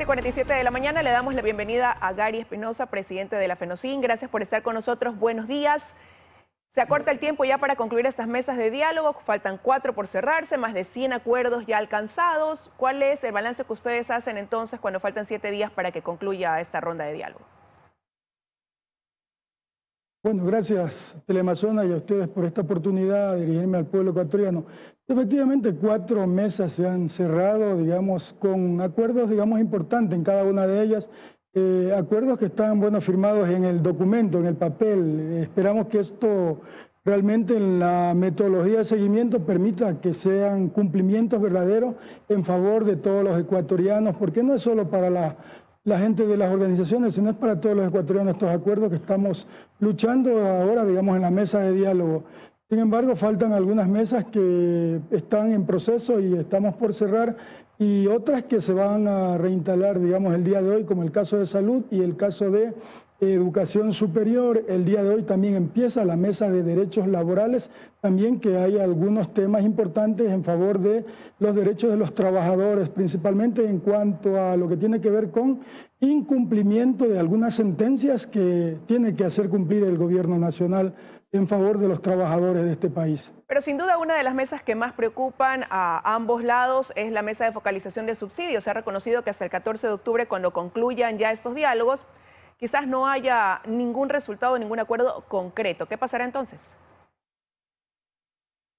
7:47 de la mañana le damos la bienvenida a Gary Espinosa, presidente de la FENOCIN. Gracias por estar con nosotros. Buenos días. Se acorta el tiempo ya para concluir estas mesas de diálogo. Faltan 4 por cerrarse, más de 100 acuerdos ya alcanzados. ¿Cuál es el balance que ustedes hacen entonces cuando faltan 7 días para que concluya esta ronda de diálogo? Bueno, gracias Teleamazonas y a ustedes por esta oportunidad de dirigirme al pueblo ecuatoriano. Efectivamente, 4 mesas se han cerrado, digamos, con acuerdos, digamos, importantes en cada una de ellas. Acuerdos que están, bueno, firmados en el documento, en el papel. Esperamos que esto realmente en la metodología de seguimiento permita que sean cumplimientos verdaderos en favor de todos los ecuatorianos, porque no es solo para la gente de las organizaciones, sino es para todos los ecuatorianos estos acuerdos que estamos luchando ahora, digamos, en la mesa de diálogo. Sin embargo, faltan algunas mesas que están en proceso y estamos por cerrar, y otras que se van a reinstalar, digamos, el día de hoy, como el caso de salud y el caso de educación superior. El día de hoy también empieza la mesa de derechos laborales, también que hay algunos temas importantes en favor de los derechos de los trabajadores, principalmente en cuanto a lo que tiene que ver con incumplimiento de algunas sentencias que tiene que hacer cumplir el gobierno nacional en favor de los trabajadores de este país. Pero sin duda una de las mesas que más preocupan a ambos lados es la mesa de focalización de subsidios. Se ha reconocido que hasta el 14 de octubre, cuando concluyan ya estos diálogos, quizás no haya ningún resultado, ningún acuerdo concreto. ¿Qué pasará entonces?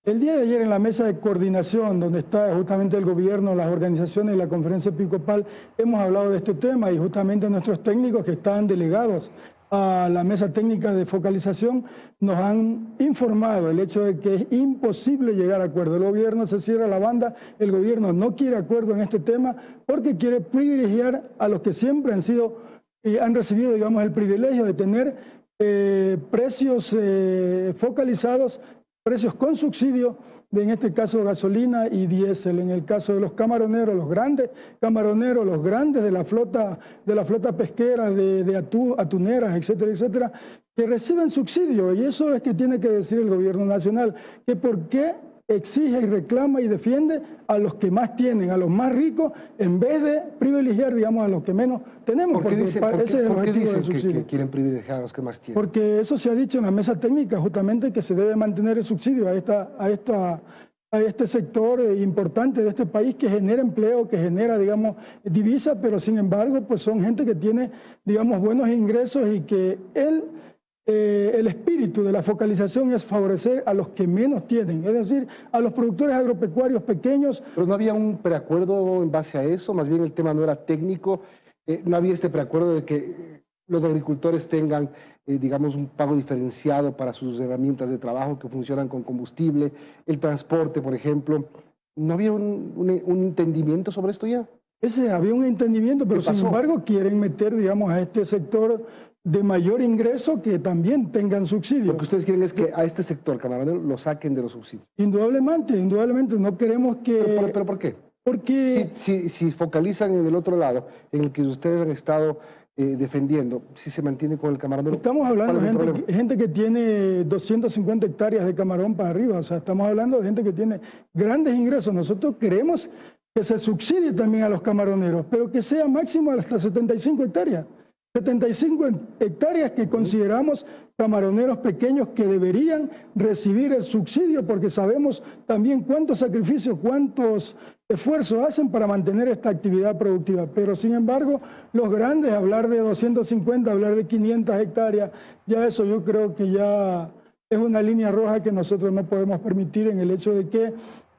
El día de ayer en la mesa de coordinación, donde está justamente el gobierno, las organizaciones y la conferencia episcopal, hemos hablado de este tema y justamente nuestros técnicos que están delegados a la mesa técnica de focalización nos han informado el hecho de que es imposible llegar a acuerdo. El gobierno se cierra la banda, el gobierno no quiere acuerdo en este tema porque quiere privilegiar a los que siempre han recibido, digamos, el privilegio de tener precios focalizados, precios con subsidio, en este caso gasolina y diésel. En el caso de los camaroneros, los grandes camaroneros, los grandes de la flota pesquera, de atuneras, etcétera, etcétera, que reciben subsidio. Y eso es que tiene que decir el gobierno nacional, que por qué exige y reclama y defiende a los que más tienen, a los más ricos, en vez de privilegiar, digamos, a los que menos tenemos. ¿Por qué dicen que quieren privilegiar a los que más tienen? Porque eso se ha dicho en la mesa técnica, justamente, que se debe mantener el subsidio a este sector importante de este país que genera empleo, que genera, digamos, divisa, pero sin embargo, pues son gente que tiene, digamos, buenos ingresos y que el espíritu de la focalización es favorecer a los que menos tienen, es decir, a los productores agropecuarios pequeños. Pero no había un preacuerdo en base a eso, más bien el tema no era técnico, no había este preacuerdo de que los agricultores tengan, digamos, un pago diferenciado para sus herramientas de trabajo que funcionan con combustible, el transporte, por ejemplo. ¿No había un entendimiento sobre esto ya? Había un entendimiento, pero sin embargo quieren meter, digamos, a este sector de mayor ingreso que también tengan subsidios. Lo que ustedes quieren es que a este sector camaronero lo saquen de los subsidios. Indudablemente, no queremos que... ¿Pero por qué? Porque... Si focalizan en el otro lado, en el que ustedes han estado defendiendo, si se mantiene con el camaronero... Estamos hablando de gente que tiene 250 hectáreas de camarón para arriba, o sea, estamos hablando de gente que tiene grandes ingresos. Nosotros queremos que se subsidie también a los camaroneros, pero que sea máximo hasta 75 hectáreas. 75 hectáreas que consideramos camaroneros pequeños que deberían recibir el subsidio, porque sabemos también cuántos sacrificios, cuántos esfuerzos hacen para mantener esta actividad productiva. Pero sin embargo, los grandes, hablar de 250, hablar de 500 hectáreas, ya eso yo creo que ya es una línea roja que nosotros no podemos permitir, en el hecho de que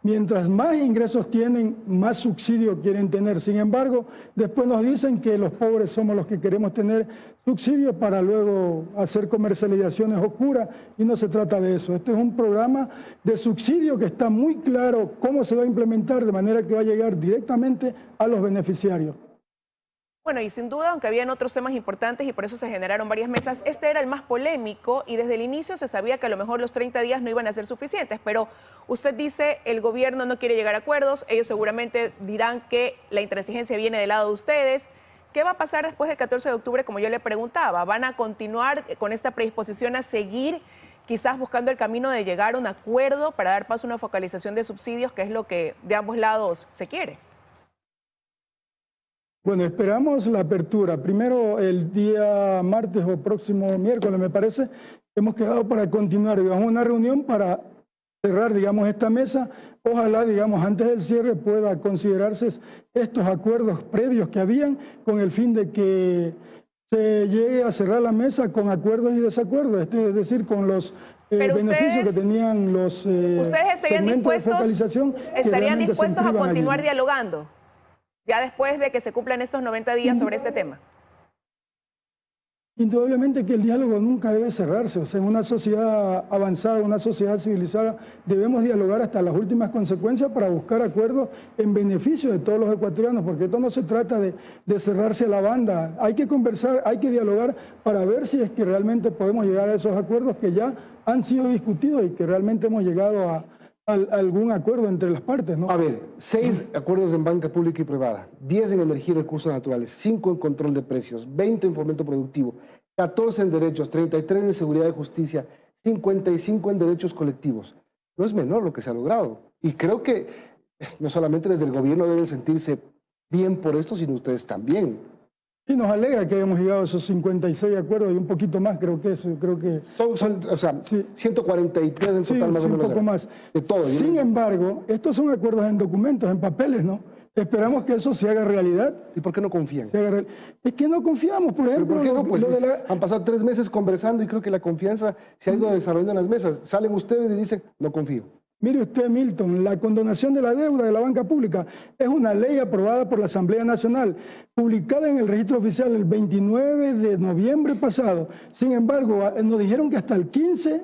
mientras más ingresos tienen, más subsidio quieren tener. Sin embargo, después nos dicen que los pobres somos los que queremos tener subsidio para luego hacer comercializaciones oscuras, y no se trata de eso. Este es un programa de subsidio que está muy claro cómo se va a implementar, de manera que va a llegar directamente a los beneficiarios. Bueno, y sin duda, aunque habían otros temas importantes y por eso se generaron varias mesas, este era el más polémico y desde el inicio se sabía que a lo mejor los 30 días no iban a ser suficientes, pero usted dice el gobierno no quiere llegar a acuerdos, ellos seguramente dirán que la intransigencia viene del lado de ustedes. ¿Qué va a pasar después del 14 de octubre, como yo le preguntaba? ¿Van a continuar con esta predisposición a seguir quizás buscando el camino de llegar a un acuerdo para dar paso a una focalización de subsidios, que es lo que de ambos lados se quiere? Bueno, esperamos la apertura. Primero, el día martes o próximo miércoles, me parece, hemos quedado para continuar, digamos, una reunión para cerrar, digamos, esta mesa. Ojalá, digamos, antes del cierre pueda considerarse estos acuerdos previos que habían con el fin de que se llegue a cerrar la mesa con acuerdos y desacuerdos, es decir, con los beneficios que tenían los ¿ustedes segmentos de focalización. ¿Estarían dispuestos a continuar dialogando ya después de que se cumplan estos 90 días sobre este tema? Indudablemente que el diálogo nunca debe cerrarse, o sea, en una sociedad avanzada, una sociedad civilizada, debemos dialogar hasta las últimas consecuencias para buscar acuerdos en beneficio de todos los ecuatorianos, porque esto no se trata de cerrarse a la banda, hay que conversar, hay que dialogar para ver si es que realmente podemos llegar a esos acuerdos que ya han sido discutidos y que realmente hemos llegado a algún acuerdo entre las partes, ¿no? A ver, 6 acuerdos en banca pública y privada, 10 en energía y recursos naturales, 5 en control de precios, 20 en fomento productivo, 14 en derechos, 33 en seguridad y justicia, 55 en derechos colectivos. No es menor lo que se ha logrado. Y creo que no solamente desde el gobierno deben sentirse bien por esto, sino ustedes también. Sí, nos alegra que hayamos llegado a esos 56 acuerdos y un poquito más, creo que Son o sea, sí, 143 en total, sí, más o menos. Un poco más. De todo. Sin embargo, estos son acuerdos en documentos, en papeles, ¿no? Esperamos que eso se haga realidad. ¿Y por qué no confían? Es que no confiamos, por ejemplo. ¿Pero por qué no? Pues han pasado 3 meses conversando y creo que la confianza se ha ido desarrollando en las mesas. Salen ustedes y dicen, no confío. Mire usted, Milton, la condonación de la deuda de la banca pública es una ley aprobada por la Asamblea Nacional, publicada en el registro oficial el 29 de noviembre pasado. Sin embargo, nos dijeron que hasta el 15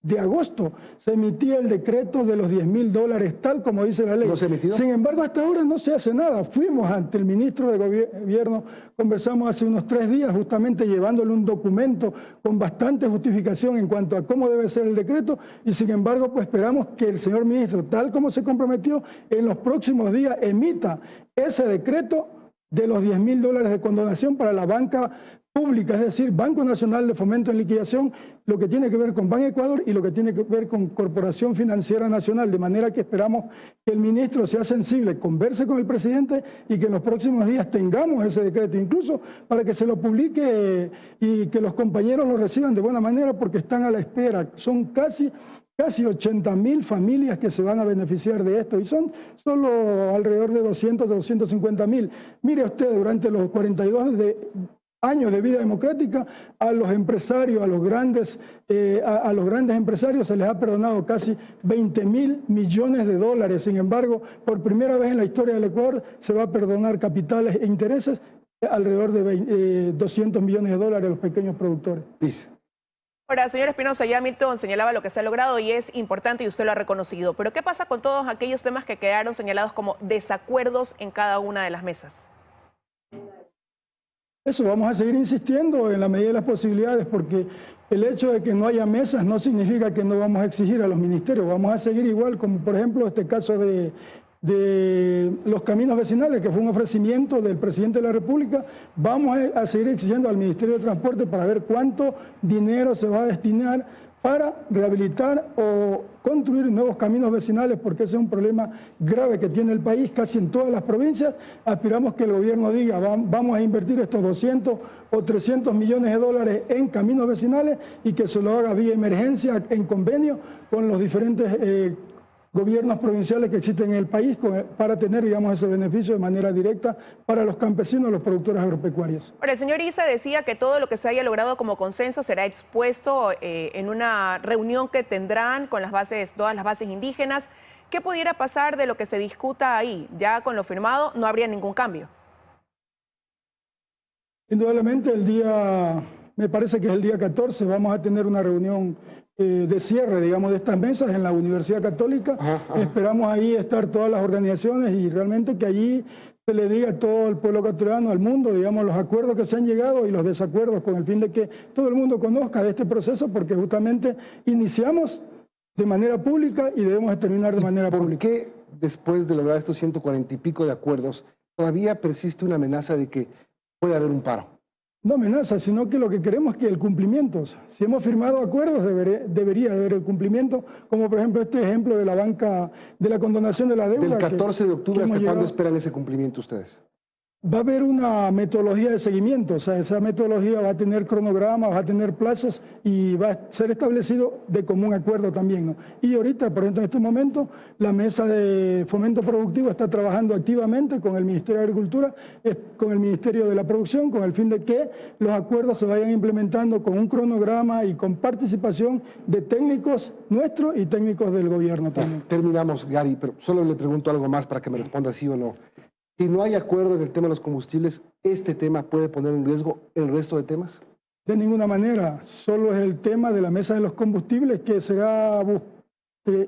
de agosto se emitía el decreto de los $10.000, tal como dice la ley. ¿No se ha emitido? Sin embargo, hasta ahora no se hace nada. Fuimos ante el ministro de Gobierno, conversamos hace unos 3 días, justamente llevándole un documento con bastante justificación en cuanto a cómo debe ser el decreto, y sin embargo, pues esperamos que el señor ministro, tal como se comprometió, en los próximos días emita ese decreto de los $10.000 de condonación para la banca pública, es decir, Banco Nacional de Fomento en Liquidación, lo que tiene que ver con Ban Ecuador y lo que tiene que ver con Corporación Financiera Nacional, de manera que esperamos que el ministro sea sensible, converse con el presidente y que en los próximos días tengamos ese decreto, incluso para que se lo publique y que los compañeros lo reciban de buena manera, porque están a la espera. Son casi 80.000 familias que se van a beneficiar de esto y son solo alrededor de 200 o 250.000. Mire usted, durante los 42 años de vida democrática, a los empresarios, a los grandes empresarios se les ha perdonado casi $20.000 millones. Sin embargo, por primera vez en la historia del Ecuador se va a perdonar capitales e intereses alrededor de $200 millones a los pequeños productores. Dice. Ahora, señor Espinosa, ya Milton señalaba lo que se ha logrado y es importante y usted lo ha reconocido. Pero ¿qué pasa con todos aquellos temas que quedaron señalados como desacuerdos en cada una de las mesas? Eso, vamos a seguir insistiendo en la medida de las posibilidades, porque el hecho de que no haya mesas no significa que no vamos a exigir a los ministerios. Vamos a seguir igual, como por ejemplo este caso de los caminos vecinales, que fue un ofrecimiento del presidente de la República. Vamos a seguir exigiendo al Ministerio de Transporte para ver cuánto dinero se va a destinar para rehabilitar o construir nuevos caminos vecinales, porque ese es un problema grave que tiene el país casi en todas las provincias. Aspiramos que el gobierno diga, vamos a invertir estos 200 o 300 millones de dólares en caminos vecinales y que se lo haga vía emergencia en convenio con los diferentes gobiernos provinciales que existen en el país para tener, digamos, ese beneficio de manera directa para los campesinos, los productores agropecuarios. Ahora, el señor Issa decía que todo lo que se haya logrado como consenso será expuesto en una reunión que tendrán con todas las bases indígenas. ¿Qué pudiera pasar de lo que se discuta ahí? Ya con lo firmado no habría ningún cambio. Indudablemente me parece que es el día 14, vamos a tener una reunión de cierre, digamos, de estas mesas en la Universidad Católica. Esperamos ahí estar todas las organizaciones y realmente que allí se le diga a todo el pueblo ecuatoriano, al mundo, digamos, los acuerdos que se han llegado y los desacuerdos, con el fin de que todo el mundo conozca de este proceso, porque justamente iniciamos de manera pública y debemos terminar de manera pública. ¿Por qué después de lograr estos 140 y pico de acuerdos todavía persiste una amenaza de que puede haber un paro? No amenaza, sino que lo que queremos es que el cumplimiento, si hemos firmado acuerdos, debería haber el cumplimiento, como por ejemplo este ejemplo de la banca, de la condonación de la deuda. Del 14 de octubre, ¿hasta cuándo esperan ese cumplimiento ustedes? Va a haber una metodología de seguimiento, o sea, esa metodología va a tener cronogramas, va a tener plazos y va a ser establecido de común acuerdo también, ¿no? Y ahorita, por ejemplo, en este momento, la mesa de fomento productivo está trabajando activamente con el Ministerio de Agricultura, con el Ministerio de la Producción, con el fin de que los acuerdos se vayan implementando con un cronograma y con participación de técnicos nuestros y técnicos del gobierno también. Terminamos, Gary, pero solo le pregunto algo más para que me responda sí o no. Si no hay acuerdo en el tema de los combustibles, ¿este tema puede poner en riesgo el resto de temas? De ninguna manera, solo es el tema de la mesa de los combustibles que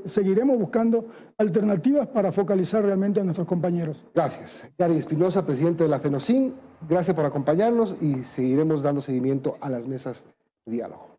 seguiremos buscando alternativas para focalizar realmente a nuestros compañeros. Gracias. Gary Espinosa, presidente de la FENOCIN, gracias por acompañarnos y seguiremos dando seguimiento a las mesas de diálogo.